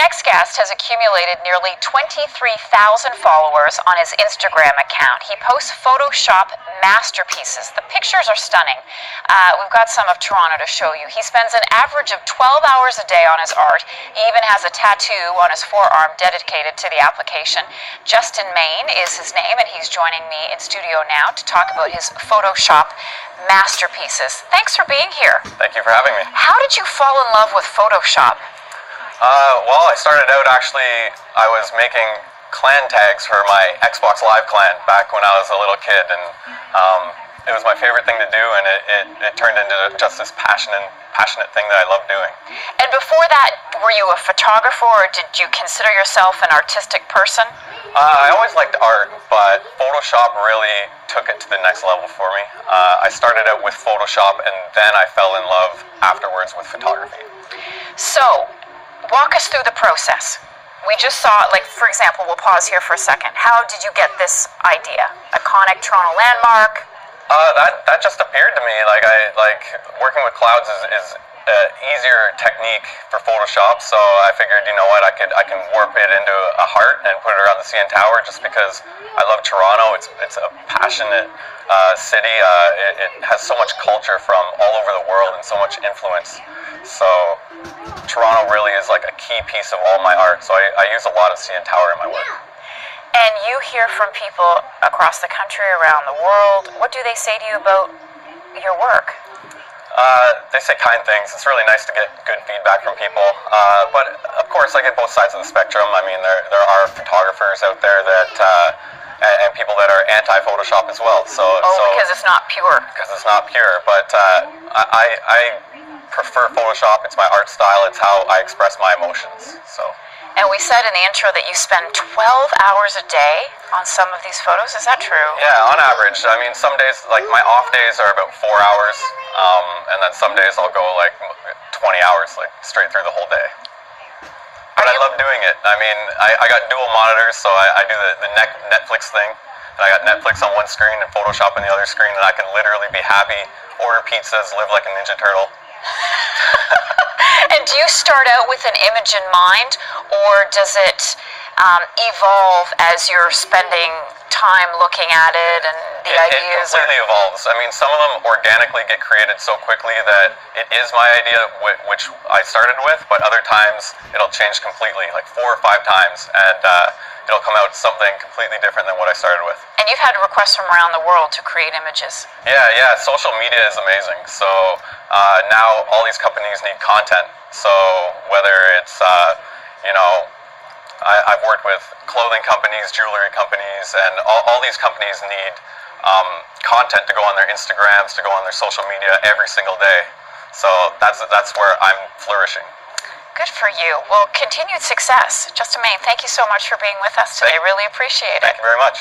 next guest has accumulated nearly 23,000 followers on his Instagram account. He posts Photoshop masterpieces. The pictures are stunning. We've got some of Toronto to show you. He spends an average of 12 hours a day on his art. He even has a tattoo on his forearm dedicated to the application. Justin Main is his name, and he's joining me in studio now to talk about his Photoshop masterpieces. Thanks for being here. Thank you for having me. How did you fall in love with Photoshop? Well, I started out I was making clan tags for my Xbox Live clan back when I was a little kid, and it was my favorite thing to do, and it turned into just this passionate thing that I love doing. And before that, were you a photographer, or did you consider yourself an artistic person? I always liked art, but Photoshop really took it to the next level for me. I started out with Photoshop, and then I fell in love afterwards with photography. So, walk us through the process. We just saw, like, for example, we'll pause here for a second. How did you get this idea? Iconic Toronto landmark? That just appeared to me. Like working with clouds is an easier technique for Photoshop, so I figured, you know what, I can warp it into a heart and put it around the CN Tower just because I love Toronto. It's a passionate city. It has so much culture from all over the world and so much influence. So Toronto really is like a key piece of all my art, so I use a lot of CN Tower in my work. And you hear from people across the country, around the world. What do they say to you about your work? They say kind things. It's really nice to get good feedback from people. But of course, I get both sides of the spectrum. I mean, there are photographers out there that and people that are anti-Photoshop as well. Because it's not pure. Because it's not pure. But I prefer Photoshop. It's my art style. It's how I express my emotions. So. And we said in the intro that you spend 12 hours a day on some of these photos. Is that true? Yeah, on average. I mean, some days, like my off days are about 4 hours, and then some days I'll go like 20 hours, like straight through the whole day. But I love doing it. I mean, I got dual monitors, so I do the Netflix thing, and I got Netflix on one screen and Photoshop on the other screen, and I can literally be happy, order pizzas, live like a Ninja Turtle. And do you start out with an image in mind, or does it evolve as you're spending time looking at it and the ideas? It completely evolves. I mean, some of them organically get created so quickly that it is my idea, which I started with, but other times it'll change completely, like 4 or 5 times, and it'll come out something completely different than what I started with. And you've had requests from around the world to create images. Yeah. Social media is amazing. So now all these companies need content. So whether it's, I've worked with clothing companies, jewelry companies, and all these companies need content to go on their Instagrams, to go on their social media every single day. So that's where I'm flourishing. Good for you. Well, continued success. Justin Main, thank you so much for being with us today. Really appreciate it. Thank you very much.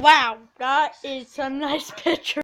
Wow, that is a nice picture.